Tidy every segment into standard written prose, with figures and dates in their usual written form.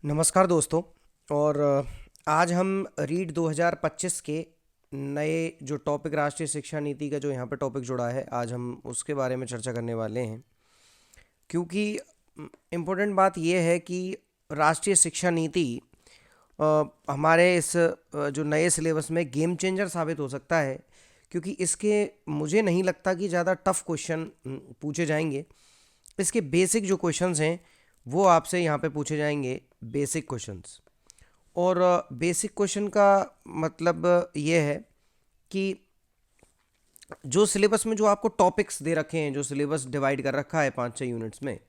नमस्कार दोस्तों। और आज हम रीड 2025 के नए जो टॉपिक राष्ट्रीय शिक्षा नीति का जो यहाँ पे टॉपिक जुड़ा है, आज हम उसके बारे में चर्चा करने वाले हैं। क्योंकि इम्पोर्टेंट बात यह है कि राष्ट्रीय शिक्षा नीति हमारे इस जो नए सिलेबस में गेम चेंजर साबित हो सकता है। क्योंकि इसके मुझे नहीं लगता कि ज़्यादा टफ क्वेश्चन पूछे जाएंगे। इसके बेसिक जो क्वेश्चंस हैं वो आपसे यहाँ पे पूछे जाएंगे, बेसिक क्वेश्चंस। और बेसिक क्वेश्चन का मतलब ये है कि जो सिलेबस में जो आपको टॉपिक्स दे रखे हैं, जो सिलेबस डिवाइड कर रखा है 5-6 यूनिट्स में,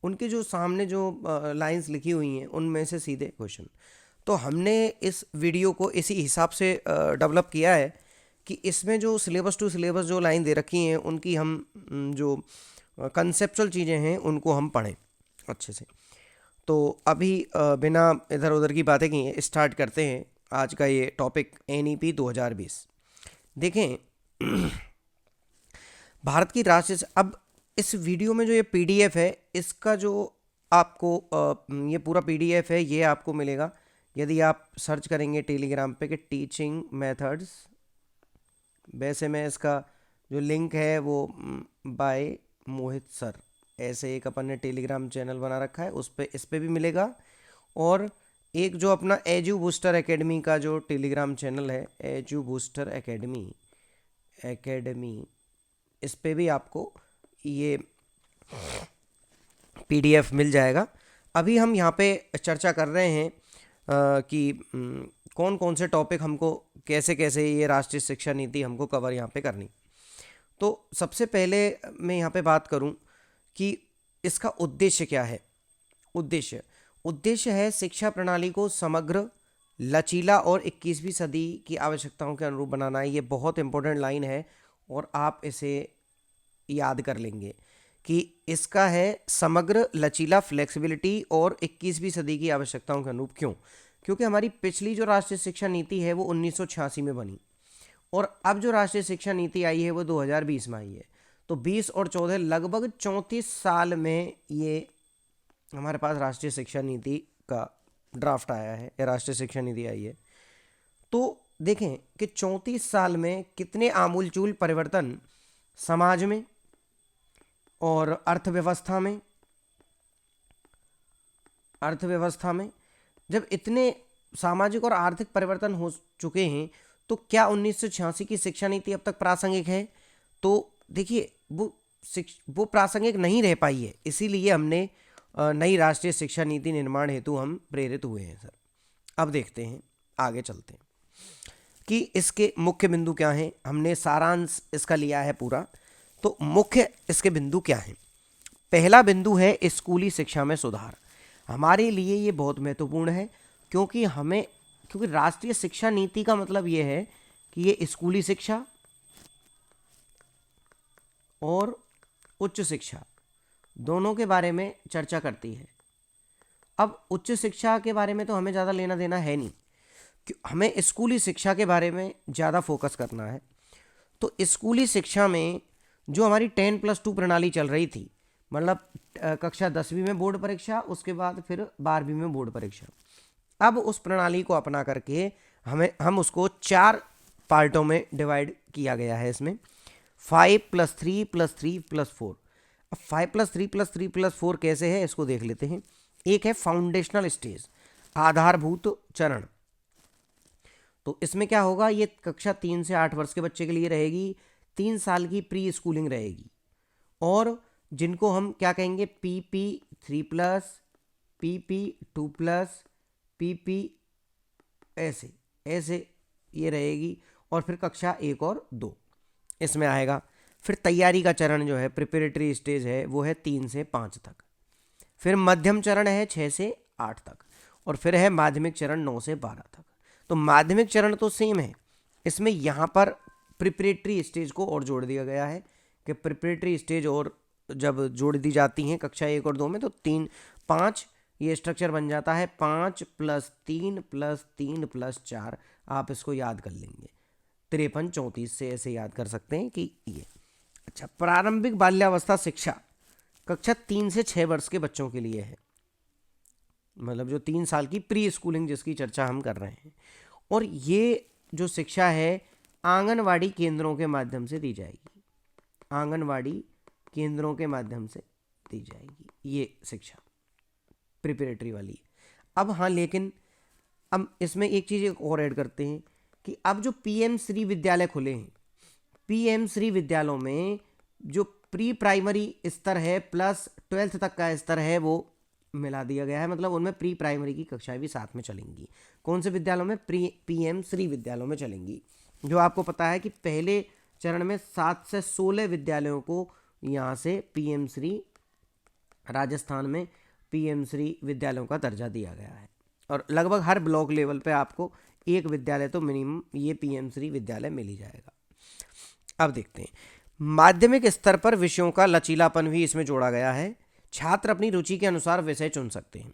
उनके जो सामने जो लाइंस लिखी हुई हैं उनमें से सीधे क्वेश्चन। तो हमने इस वीडियो को इसी हिसाब से डेवलप किया है कि इसमें जो सिलेबस टू सिलेबस जो लाइन दे रखी हैं उनकी हम जो कंसेप्चुअल चीज़ें हैं उनको हम पढ़ें अच्छे से। तो अभी बिना इधर उधर की बातें किए स्टार्ट करते हैं आज का ये टॉपिक NEP 2020। देखें, भारत की राष्ट्रीय अब इस वीडियो में जो ये PDF है, इसका जो आपको ये पूरा PDF है, ये आपको मिलेगा यदि आप सर्च करेंगे टेलीग्राम पे कि टीचिंग मेथड्स। वैसे मैं इसका जो लिंक है वो बाय मोहित सर, ऐसे एक अपन ने टेलीग्राम चैनल बना रखा है, उस पे इस पे भी मिलेगा। और एक जो अपना एजू बूस्टर एकेडमी का जो टेलीग्राम चैनल है, एजू बूस्टर एकेडमी, इस पे भी आपको ये PDF मिल जाएगा। अभी हम यहाँ पे चर्चा कर रहे हैं कि कौन कौन से टॉपिक हमको कैसे कैसे ये राष्ट्रीय शिक्षा नीति हमको कवर यहाँ पे करनी। तो सबसे पहले मैं यहाँ पे बात करूँ कि इसका उद्देश्य क्या है। उद्देश्य है शिक्षा प्रणाली को समग्र, लचीला और 21वीं सदी की आवश्यकताओं के अनुरूप बनाना। ये बहुत इंपॉर्टेंट लाइन है और आप इसे याद कर लेंगे कि इसका है समग्र, लचीला, फ्लेक्सिबिलिटी और 21वीं सदी की आवश्यकताओं के अनुरूप। क्यों? क्योंकि हमारी पिछली जो राष्ट्रीय शिक्षा नीति है वो 1986 में बनी और अब जो राष्ट्रीय शिक्षा नीति आई है वो 2020 में आई है। तो 20 और 14 लगभग 34 साल में ये हमारे पास राष्ट्रीय शिक्षा नीति का ड्राफ्ट आया है या राष्ट्रीय शिक्षा नीति आई है। तो देखें कि 34 साल में कितने आमूलचूल परिवर्तन समाज में और अर्थव्यवस्था में जब इतने सामाजिक और आर्थिक परिवर्तन हो चुके हैं, तो क्या 1986 की शिक्षा नीति अब तक प्रासंगिक है? तो देखिए, वो प्रासंगिक नहीं रह पाई है। इसीलिए हमने नई राष्ट्रीय शिक्षा नीति निर्माण हेतु हम प्रेरित हुए हैं सर। अब देखते हैं, आगे चलते हैं कि इसके मुख्य बिंदु क्या हैं। हमने सारांश इसका लिया है पूरा। तो मुख्य इसके बिंदु क्या हैं? पहला बिंदु है स्कूली शिक्षा में सुधार। हमारे लिए ये बहुत महत्वपूर्ण है क्योंकि राष्ट्रीय शिक्षा नीति का मतलब ये है कि ये स्कूली शिक्षा और उच्च शिक्षा दोनों के बारे में चर्चा करती है। अब उच्च शिक्षा के बारे में तो हमें ज़्यादा लेना देना है नहीं, हमें स्कूली शिक्षा के बारे में ज़्यादा फोकस करना है। तो स्कूली शिक्षा में जो हमारी 10+2 प्रणाली चल रही थी, मतलब कक्षा 10वीं में बोर्ड परीक्षा, उसके बाद फिर 12वीं में बोर्ड परीक्षा, अब उस प्रणाली को अपना करके हम उसको 4 पार्टों में डिवाइड किया गया है। इसमें 5+3+3+4। अब 5+3+3+4 कैसे है इसको देख लेते हैं। एक है फाउंडेशनल स्टेज, आधारभूत चरण। तो इसमें क्या होगा, ये कक्षा 3 से 8 वर्ष के बच्चे के लिए रहेगी। 3 साल की प्री स्कूलिंग रहेगी और जिनको हम क्या कहेंगे, PP3+, PP2+, PP, ऐसे ऐसे ये रहेगी। और फिर कक्षा 1 और 2 इसमें आएगा। फिर तैयारी का चरण जो है, प्रिपरेटरी स्टेज है, वो है 3 से 5 तक। फिर मध्यम चरण है 6 से 8 तक। और फिर है माध्यमिक चरण 9 से 12 तक। तो माध्यमिक चरण तो सेम है, इसमें यहाँ पर प्रिपरेटरी स्टेज को और जोड़ दिया गया है कि प्रिपरेटरी स्टेज और जब जोड़ दी जाती हैं कक्षा 1 और 2 में तो 3-5 ये स्ट्रक्चर बन जाता है। 5+3+3+4, आप इसको याद कर लेंगे। 53-34 से ऐसे याद कर सकते हैं कि ये। अच्छा, प्रारंभिक बाल्यावस्था शिक्षा कक्षा 3 से 6 वर्ष के बच्चों के लिए है। मतलब जो 3 साल की प्री स्कूलिंग जिसकी चर्चा हम कर रहे हैं। और ये जो शिक्षा है आंगनवाड़ी केंद्रों के माध्यम से दी जाएगी, आंगनवाड़ी केंद्रों के माध्यम से दी जाएगी ये शिक्षा प्रिपरेटरी वाली। अब हाँ, लेकिन अब इसमें एक चीज़ एक और ऐड करते हैं कि अब जो पीएम श्री विद्यालय खुले हैं, पीएम श्री विद्यालयों में जो प्री प्राइमरी स्तर है प्लस 12th तक का स्तर है वो मिला दिया गया है। मतलब उनमें प्री प्राइमरी की कक्षाएं भी साथ में चलेंगी। कौन से विद्यालयों में? पीएम श्री विद्यालयों में चलेंगी। जो आपको पता है कि पहले चरण में 7 से 16 विद्यालयों को यहाँ से पीएम श्री, राजस्थान में पीएम श्री विद्यालयों का दर्जा दिया गया है। और लगभग हर ब्लॉक लेवल पे आपको एक विद्यालय तो मिनिमम ये पीएम श्री विद्यालय मिल ही जाएगा। अब देखते हैं, माध्यमिक स्तर पर विषयों का लचीलापन भी इसमें जोड़ा गया है। छात्र अपनी रुचि के अनुसार विषय चुन सकते हैं।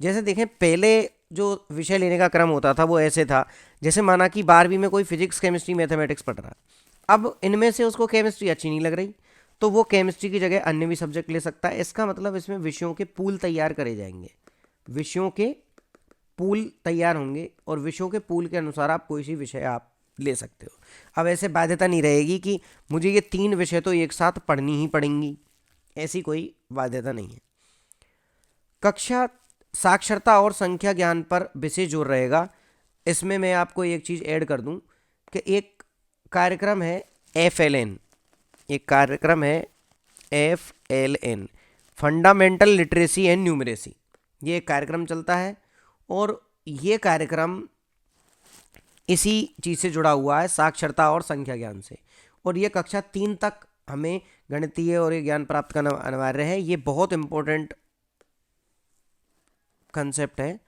जैसे देखें, पहले जो विषय लेने का क्रम होता था वो ऐसे था, जैसे माना कि 12वीं में कोई फिजिक्स, केमिस्ट्री, मैथमेटिक्स पढ़ रहा है। अब इनमें से उसको केमिस्ट्री अच्छी नहीं लग रही तो वो केमिस्ट्री की जगह अन्य भी सब्जेक्ट ले सकता है। इसका मतलब इसमें विषयों के पूल तैयार करे जाएंगे, विषयों के पूल तैयार होंगे और विषयों के पूल के अनुसार आप कोई सी विषय आप ले सकते हो। अब ऐसे बाध्यता नहीं रहेगी कि मुझे ये 3 विषय तो एक साथ पढ़नी ही पड़ेंगी, ऐसी कोई बाध्यता नहीं है। कक्षा साक्षरता और संख्या ज्ञान पर विशेष जोर रहेगा। इसमें मैं आपको एक चीज़ ऐड कर दूं कि एक कार्यक्रम है FLN, एक कार्यक्रम है FLN, fundamental literacy and numeracy. ये एक कार्यक्रम चलता है और ये कार्यक्रम इसी चीज़ से जुड़ा हुआ है, साक्षरता और संख्या ज्ञान से। और ये कक्षा 3 तक हमें गणितीय और ये ज्ञान प्राप्त करना अनिवार्य है। ये बहुत इंपॉर्टेंट कंसेप्ट है,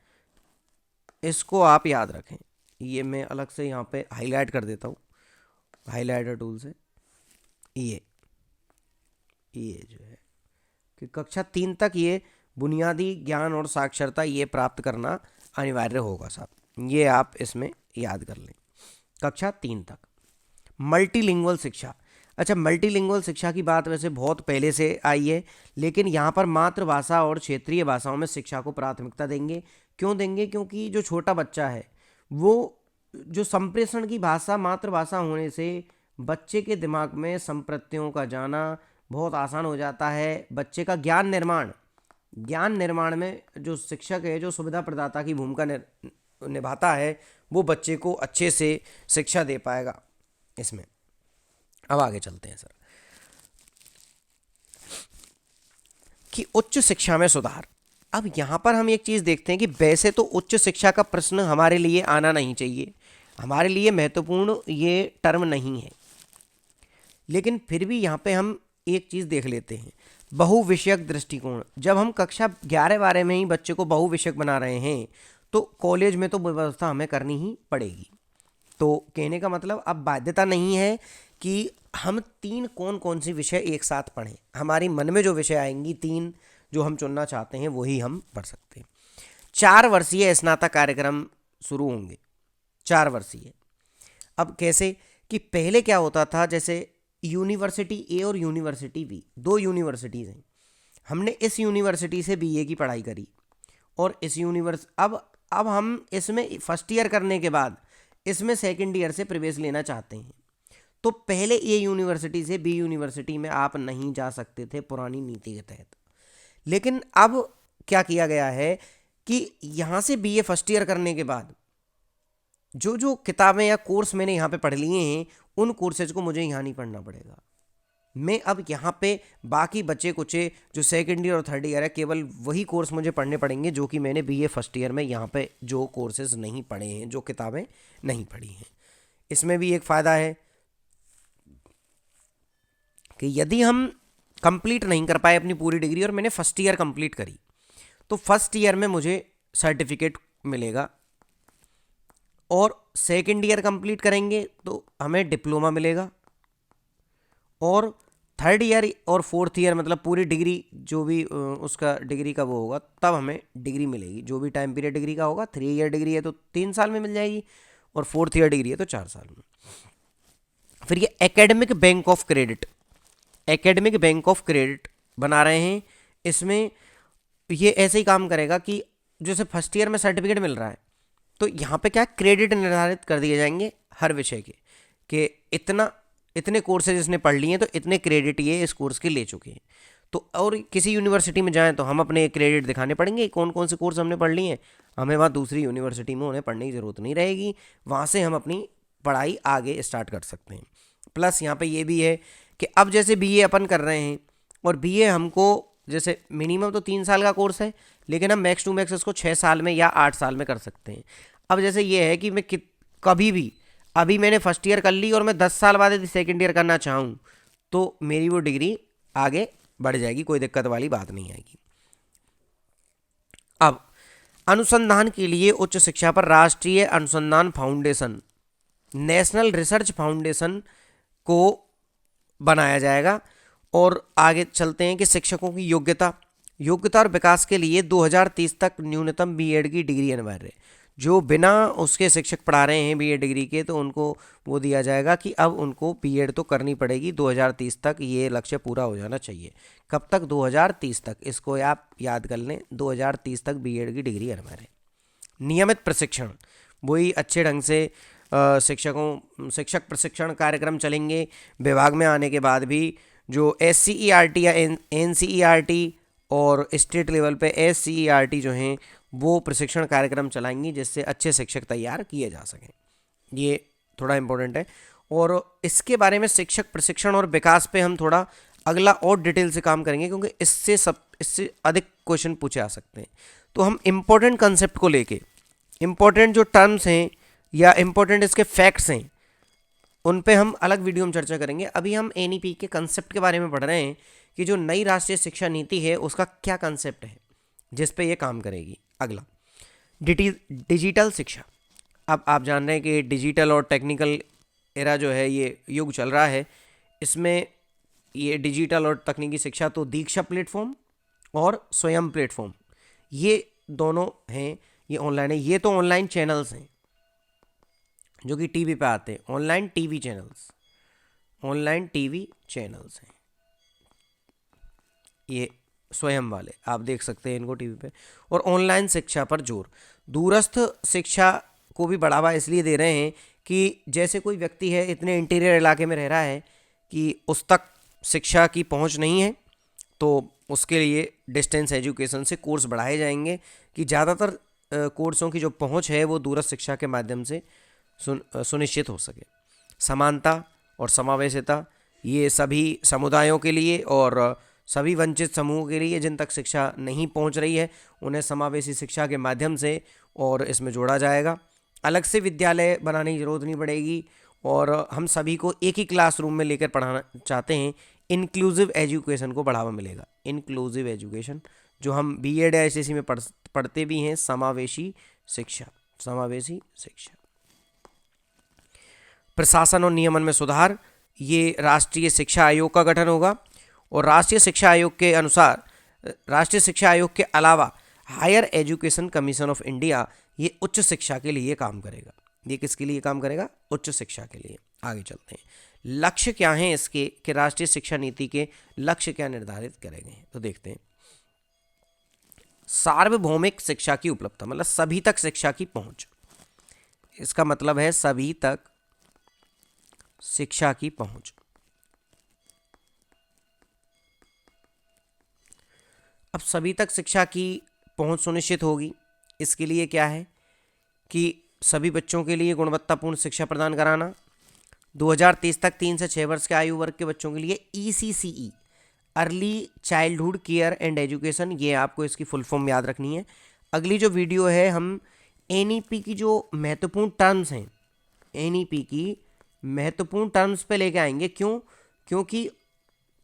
इसको आप याद रखें। ये मैं अलग से यहाँ पे हाईलाइट कर देता हूँ, हाईलाइटर टूल से। ये जो है कि कक्षा 3 तक ये बुनियादी ज्ञान और साक्षरता ये प्राप्त करना अनिवार्य होगा साहब, ये आप इसमें याद कर लें। कक्षा 3 तक मल्टीलिंगुअल शिक्षा। अच्छा, मल्टीलिंगुअल शिक्षा की बात वैसे बहुत पहले से आई है, लेकिन यहाँ पर मातृभाषा और क्षेत्रीय भाषाओं में शिक्षा को प्राथमिकता देंगे। क्यों देंगे? क्योंकि जो छोटा बच्चा है वो जो संप्रेषण की भाषा मातृभाषा होने से बच्चे के दिमाग में संप्रत्ययों का जाना बहुत आसान हो जाता है। बच्चे का ज्ञान निर्माण में जो शिक्षक है, जो सुविधा प्रदाता की भूमिका निभाता है, वो बच्चे को अच्छे से शिक्षा दे पाएगा इसमें। अब आगे चलते हैं सर कि उच्च शिक्षा में सुधार। अब यहाँ पर हम एक चीज़ देखते हैं कि वैसे तो उच्च शिक्षा का प्रश्न हमारे लिए आना नहीं चाहिए, हमारे लिए महत्वपूर्ण ये टर्म नहीं है, लेकिन फिर भी यहाँ पे हम एक चीज़ देख लेते हैं, बहुविषयक दृष्टिकोण। जब हम कक्षा 11-12 में ही बच्चे को बहुविषयक बना रहे हैं तो कॉलेज में तो व्यवस्था हमें करनी ही पड़ेगी। तो कहने का मतलब अब बाध्यता नहीं है कि हम 3 कौन सी विषय एक साथ पढ़ें। हमारी मन में जो विषय आएंगी 3 जो हम चुनना चाहते हैं वही हम पढ़ सकते हैं। 4 वर्षीय स्नातक कार्यक्रम शुरू होंगे, 4 वर्षीय। अब कैसे कि पहले क्या होता था, जैसे यूनिवर्सिटी ए और यूनिवर्सिटी बी, 2 यूनिवर्सिटीज़ हैं। हमने इस यूनिवर्सिटी से बीए की पढ़ाई करी और इस अब हम इसमें फर्स्ट ईयर करने के बाद इसमें सेकंड ईयर से प्रवेश लेना चाहते हैं। तो पहले ए यूनिवर्सिटी से बी यूनिवर्सिटी में आप नहीं जा सकते थे पुरानी नीति के तहत। लेकिन अब क्या किया गया है कि यहाँ से बीए फर्स्ट ईयर करने के बाद जो किताबें या कोर्स मैंने यहाँ पे पढ़ लिए हैं उन कोर्सेज को मुझे यहाँ नहीं पढ़ना पड़ेगा। मैं अब यहाँ पे बाकी बचे कुचे जो सेकेंड ईयर और थर्ड ईयर है केवल वही कोर्स मुझे पढ़ने पड़ेंगे जो कि मैंने बीए फर्स्ट ईयर में यहाँ पे जो कोर्सेज नहीं पढ़े हैं, जो किताबें नहीं पढ़ी हैं। इसमें भी एक फ़ायदा है कि यदि हम कंप्लीट नहीं कर पाए अपनी पूरी डिग्री और मैंने फर्स्ट ईयर कंप्लीट करी तो फर्स्ट ईयर में मुझे सर्टिफिकेट मिलेगा, और सेकेंड ईयर कंप्लीट करेंगे तो हमें डिप्लोमा मिलेगा, और थर्ड ईयर और फोर्थ ईयर मतलब पूरी डिग्री जो भी उसका डिग्री का वो होगा तब हमें डिग्री मिलेगी। जो भी टाइम पीरियड डिग्री का होगा, 3 ईयर डिग्री है तो 3 साल में मिल जाएगी और फोर्थ ईयर डिग्री है तो 4 साल में। फिर ये academic bank of credit, academic bank of credit बना रहे हैं। इसमें ये ऐसे ही काम करेगा कि जैसे फर्स्ट ईयर में सर्टिफिकेट मिल रहा है, तो यहाँ पे क्या क्रेडिट निर्धारित कर दिए जाएंगे हर विषय के, कि इतना इतने कोर्सेज इसने पढ़ लिए हैं तो इतने क्रेडिट ये इस कोर्स के ले चुके हैं। तो और किसी यूनिवर्सिटी में जाएं तो हम अपने क्रेडिट दिखाने पड़ेंगे कौन कौन से कोर्स हमने पढ़ लिए हैं। हमें वहाँ दूसरी यूनिवर्सिटी में उन्हें पढ़ने की ज़रूरत नहीं रहेगी, वहाँ से हम अपनी पढ़ाई आगे स्टार्ट कर सकते हैं। प्लस यहाँ पे ये भी है कि अब जैसे बीए अपन कर रहे हैं, और बीए हमको जैसे मिनिमम तो 3 साल का कोर्स है, लेकिन हम मैक्स टू मैक्स इसको 6 साल में या 8 साल में कर सकते हैं। अब जैसे ये है कि मैं कभी भी, अभी मैंने फर्स्ट ईयर कर ली और मैं 10 साल बाद यदि सेकेंड ईयर करना चाहूँ तो मेरी वो डिग्री आगे बढ़ जाएगी, कोई दिक्कत वाली बात नहीं आएगी। अब अनुसंधान के लिए उच्च शिक्षा पर राष्ट्रीय अनुसंधान फाउंडेशन, नेशनल रिसर्च फाउंडेशन को बनाया जाएगा। और आगे चलते हैं कि शिक्षकों की योग्यता और विकास के लिए 2030 तक न्यूनतम बीएड की डिग्री अनिवार्य है। जो बिना उसके शिक्षक पढ़ा रहे हैं बीएड डिग्री के, तो उनको वो दिया जाएगा कि अब उनको बीएड तो करनी पड़ेगी 2030 तक, ये लक्ष्य पूरा हो जाना चाहिए। कब तक? 2030 तक। इसको आप याद कर लें, 2030 तक बीएड की डिग्री अनिवार्य है। नियमित प्रशिक्षण, वही अच्छे ढंग से शिक्षक प्रशिक्षण कार्यक्रम चलेंगे। विभाग में आने के बाद भी जो SCERT या NCERT और स्टेट लेवल पे SCERT जो हैं वो प्रशिक्षण कार्यक्रम चलाएंगी, जिससे अच्छे शिक्षक तैयार किए जा सकें। ये थोड़ा इम्पोर्टेंट है। और इसके बारे में शिक्षक प्रशिक्षण और विकास पे हम थोड़ा अगला और डिटेल से काम करेंगे, क्योंकि इससे अधिक क्वेश्चन पूछे आ सकते हैं। तो हम इम्पोर्टेंट कंसेप्ट को लेके, इम्पोर्टेंट जो टर्म्स हैं या इम्पोर्टेंट इसके फैक्ट्स हैं, उन पे हम अलग वीडियो में चर्चा करेंगे। अभी हम NEP के कंसेप्ट के बारे में पढ़ रहे हैं कि जो नई राष्ट्रीय शिक्षा नीति है उसका क्या कंसेप्ट है जिस पे ये काम करेगी। अगला डिजिटल शिक्षा। अब आप जान रहे हैं कि डिजिटल और टेक्निकल एरा जो है ये युग चल रहा है। इसमें ये डिजिटल और तकनीकी शिक्षा तो दीक्षा प्लेटफॉर्म और स्वयं प्लेटफॉर्म, ये दोनों हैं, ये ऑनलाइन है। ये तो ऑनलाइन चैनल्स हैं जो कि टीवी पे आते हैं, ऑनलाइन टीवी चैनल्स हैं ये स्वयं वाले, आप देख सकते हैं इनको टीवी पे। और ऑनलाइन शिक्षा पर जोर, दूरस्थ शिक्षा को भी बढ़ावा इसलिए दे रहे हैं कि जैसे कोई व्यक्ति है इतने इंटीरियर इलाके में रह रहा है कि उस तक शिक्षा की पहुंच नहीं है, तो उसके लिए डिस्टेंस एजुकेशन से कोर्स बढ़ाए जाएंगे कि ज़्यादातर कोर्सों की जो पहुंच है वो दूरस्थ शिक्षा के माध्यम से सुनिश्चित हो सके। समानता और समावेशिता, ये सभी समुदायों के लिए और सभी वंचित समूहों के लिए जिन तक शिक्षा नहीं पहुंच रही है, उन्हें समावेशी शिक्षा के माध्यम से और इसमें जोड़ा जाएगा। अलग से विद्यालय बनाने की ज़रूरत नहीं पड़ेगी और हम सभी को एक ही क्लासरूम में लेकर पढ़ाना चाहते हैं। इंक्लूसिव एजुकेशन को बढ़ावा मिलेगा। इंक्लूसिव एजुकेशन जो हम बीएड या SSC में पढ़ते भी हैं, समावेशी शिक्षा। प्रशासन और नियमन में सुधार, ये राष्ट्रीय शिक्षा आयोग का गठन होगा। और राष्ट्रीय शिक्षा आयोग के अनुसार, राष्ट्रीय शिक्षा आयोग के अलावा higher education commission of India ये उच्च शिक्षा के लिए काम करेगा। ये किसके लिए काम करेगा? उच्च शिक्षा के लिए। आगे चलते हैं, लक्ष्य क्या हैं इसके, कि राष्ट्रीय शिक्षा नीति के लक्ष्य क्या निर्धारित करे गए हैं, तो देखते हैं। सार्वभौमिक शिक्षा की उपलब्धता, मतलब सभी तक शिक्षा की पहुंच। इसका मतलब है सभी तक शिक्षा की पहुंच। अब सभी तक शिक्षा की पहुंच सुनिश्चित होगी, इसके लिए क्या है कि सभी बच्चों के लिए गुणवत्तापूर्ण शिक्षा प्रदान कराना। 2030 तक 3 से 6 वर्ष के आयु वर्ग के बच्चों के लिए ECCE, early childhood care and education, ये आपको इसकी फुल फॉर्म याद रखनी है। अगली जो वीडियो है हम NEP की जो महत्वपूर्ण टर्म्स हैं, NEP की महत्वपूर्ण टर्म्स पे लेके आएंगे। क्यों? क्योंकि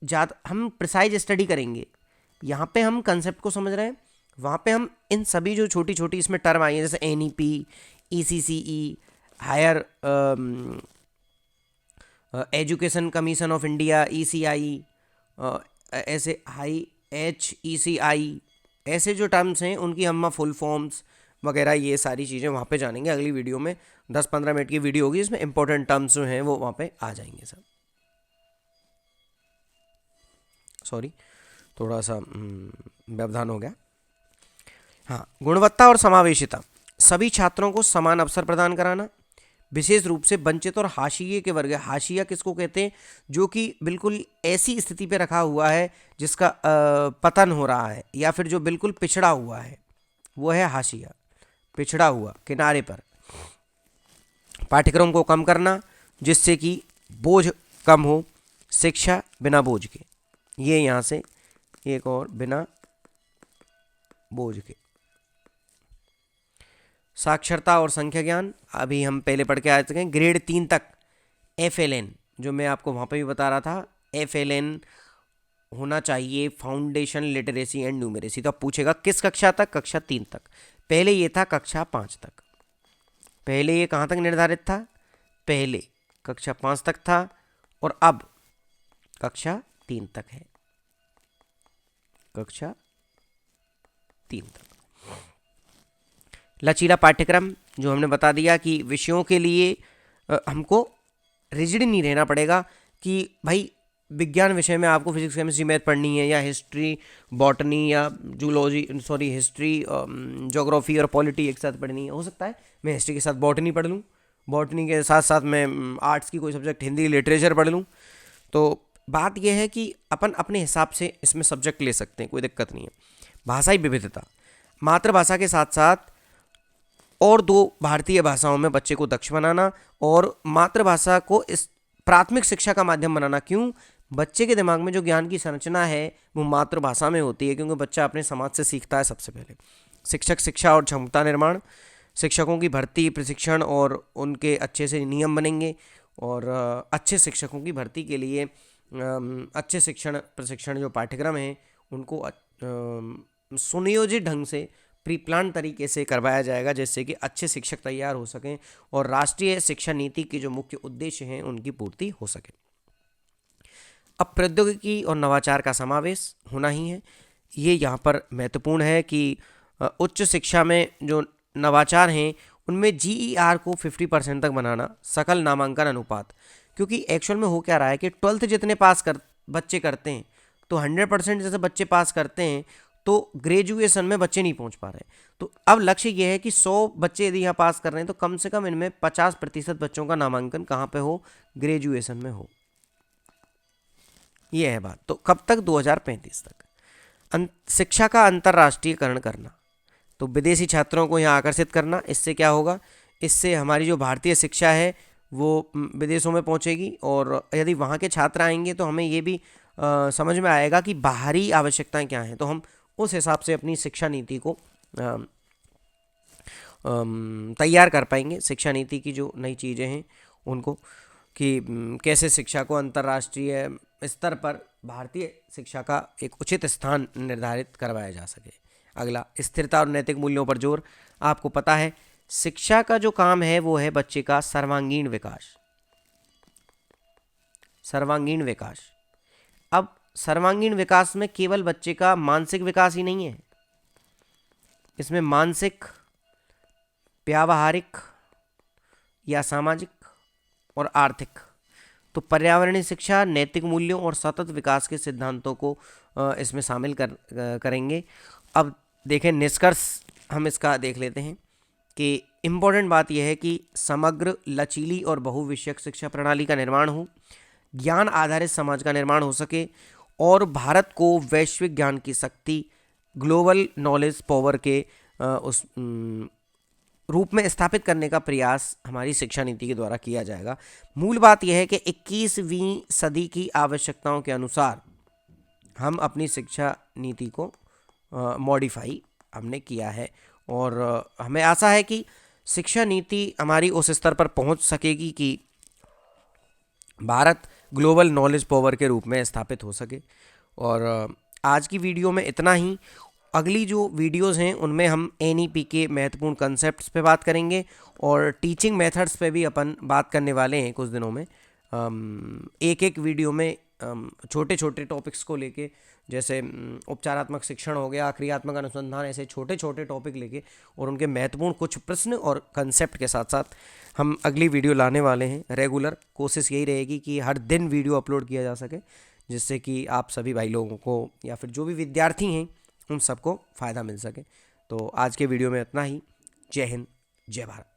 ज़्यादा हम प्रिसाइज स्टडी करेंगे। यहाँ पे हम कंसेप्ट को समझ रहे हैं, वहाँ पे हम इन सभी जो छोटी छोटी इसमें टर्म आई हैं जैसे NEP, ECCE, higher education commission of India ECI, ऐसे हाई HECI, ऐसे जो टर्म्स हैं उनकी हम फुल फॉर्म्स वगैरह ये सारी चीज़ें वहाँ पे जानेंगे। अगली वीडियो में 10-15 मिनट की वीडियो होगी, इसमें इंपॉर्टेंट टर्म्स जो हैं वो वहाँ पे आ जाएंगे सब। सॉरी, थोड़ा सा व्यवधान हो गया। हाँ, गुणवत्ता और समावेशिता, सभी छात्रों को समान अवसर प्रदान कराना, विशेष रूप से वंचित और हाशिए के वर्ग। हाशिया किसको कहते हैं? जो कि बिल्कुल ऐसी स्थिति पे रखा हुआ है जिसका पतन हो रहा है, या फिर जो बिल्कुल पिछड़ा हुआ है, वो है हाशिया, पिछड़ा हुआ, किनारे पर। पाठ्यक्रम को कम करना जिससे कि बोझ कम हो, शिक्षा बिना बोझ के, ये यहाँ से एक और, बिना बोझ के। साक्षरता और संख्या ज्ञान, अभी हम पहले पढ़ के आ चुके हैं। ग्रेड 3 तक FLN, जो मैं आपको वहाँ पे भी बता रहा था, FLN होना चाहिए, फाउंडेशन लिटरेसी एंड न्यूमेरेसी। तो अब पूछेगा किस कक्षा तक? कक्षा 3 तक। पहले ये था कक्षा 5 तक। पहले ये कहाँ तक निर्धारित था? पहले कक्षा 5 तक था, और अब कक्षा 3 तक है, कक्षा 3 तक। लचीला पाठ्यक्रम, जो हमने बता दिया कि विषयों के लिए हमको रिजिड नहीं रहना पड़ेगा कि भाई विज्ञान विषय में आपको फिजिक्स केमिस्ट्री मैथ पढ़नी है, या हिस्ट्री बॉटनी या जूलॉजी, सॉरी हिस्ट्री ज्योग्राफी और पॉलिटी एक साथ पढ़नी है। हो सकता है मैं हिस्ट्री के साथ बॉटनी पढ़ लूँ, बॉटनी के साथ साथ मैं आर्ट्स की कोई सब्जेक्ट हिंदी लिटरेचर पढ़ लूँ। तो बात यह है कि अपन अपने हिसाब से इसमें सब्जेक्ट ले सकते हैं, कोई दिक्कत नहीं है। भाषाई विविधता, मातृभाषा के साथ साथ और 2 भारतीय भाषाओं में बच्चे को दक्ष बनाना, और मातृभाषा को इस प्राथमिक शिक्षा का माध्यम बनाना। क्यों? बच्चे के दिमाग में जो ज्ञान की संरचना है वो मातृभाषा में होती है, क्योंकि बच्चा अपने समाज से सीखता है सबसे पहले। शिक्षक शिक्षा और क्षमता निर्माण, शिक्षकों की भर्ती, प्रशिक्षण और उनके अच्छे से नियम बनेंगे, और अच्छे शिक्षकों की भर्ती के लिए अच्छे शिक्षण प्रशिक्षण जो पाठ्यक्रम हैं उनको सुनियोजित ढंग से, प्री प्लान तरीके से करवाया जाएगा, जिससे कि अच्छे शिक्षक तैयार हो सकें और राष्ट्रीय शिक्षा नीति के जो मुख्य उद्देश्य हैं उनकी पूर्ति हो सके। अब प्रौद्योगिकी और नवाचार का समावेश होना ही है। ये यहाँ पर महत्वपूर्ण है कि उच्च शिक्षा में जो नवाचार हैं उनमें GER को 50% तक बनाना, सकल नामांकन अनुपात। क्योंकि एक्चुअल में हो क्या रहा है कि 12th जितने बच्चे करते हैं, तो 100% जैसे बच्चे पास करते हैं, तो ग्रेजुएशन में बच्चे नहीं पहुंच पा रहे। तो अब लक्ष्य यह है कि 100 बच्चे यदि यहाँ पास कर रहे हैं तो कम से कम इनमें 50% बच्चों का नामांकन कहाँ पे हो? ग्रेजुएशन में हो। ये है बात। तो कब तक? 2035 तक। शिक्षा का अंतर्राष्ट्रीयकरण करना, तो विदेशी छात्रों को यहाँ आकर्षित करना। इससे क्या होगा? इससे हमारी जो भारतीय शिक्षा है वो विदेशों में पहुँचेगी, और यदि वहाँ के छात्र आएंगे तो हमें ये भी समझ में आएगा कि बाहरी आवश्यकताएं क्या हैं, तो हम उस हिसाब से अपनी शिक्षा नीति को तैयार कर पाएंगे। शिक्षा नीति की जो नई चीज़ें हैं उनको, कि कैसे शिक्षा को अंतर्राष्ट्रीय स्तर पर भारतीय शिक्षा का एक उचित स्थान निर्धारित करवाया जा सके। अगला, स्थिरता और नैतिक मूल्यों पर जोर। आपको पता है शिक्षा का जो काम है वो है बच्चे का सर्वांगीण विकास। सर्वांगीण विकास। अब सर्वांगीण विकास में केवल बच्चे का मानसिक विकास ही नहीं है, इसमें मानसिक, व्यावहारिक या सामाजिक और आर्थिक, तो पर्यावरणीय शिक्षा, नैतिक मूल्यों और सतत विकास के सिद्धांतों को इसमें शामिल करेंगे। अब देखें निष्कर्ष, हम इसका देख लेते हैं कि इम्पोर्टेंट बात यह है कि समग्र, लचीली और बहुविषयक शिक्षा प्रणाली का निर्माण हो, ज्ञान आधारित समाज का निर्माण हो सके, और भारत को वैश्विक ज्ञान की शक्ति, ग्लोबल नॉलेज पावर के उस रूप में स्थापित करने का प्रयास हमारी शिक्षा नीति के द्वारा किया जाएगा। मूल बात यह है कि 21वीं सदी की आवश्यकताओं के अनुसार हम अपनी शिक्षा नीति को मॉडिफाई हमने किया है, और हमें आशा है कि शिक्षा नीति हमारी उस स्तर पर पहुंच सकेगी कि भारत ग्लोबल नॉलेज पावर के रूप में स्थापित हो सके। और आज की वीडियो में इतना ही। अगली जो वीडियोस हैं उनमें हम NEP के महत्वपूर्ण कंसेप्ट्स पे बात करेंगे, और टीचिंग मेथड्स पे भी अपन बात करने वाले हैं कुछ दिनों में। एक एक वीडियो में छोटे छोटे टॉपिक्स को लेके, जैसे उपचारात्मक शिक्षण हो गया, क्रियात्मक अनुसंधान, ऐसे छोटे छोटे टॉपिक लेके और उनके महत्वपूर्ण कुछ प्रश्न और कंसेप्ट के साथ साथ हम अगली वीडियो लाने वाले हैं। रेगुलर कोशिश यही रहेगी कि हर दिन वीडियो अपलोड किया जा सके, जिससे कि आप सभी भाई लोगों को या फिर जो भी विद्यार्थी हैं उन सबको फ़ायदा मिल सके। तो आज के वीडियो में इतना ही। जय हिंद, जय भारत।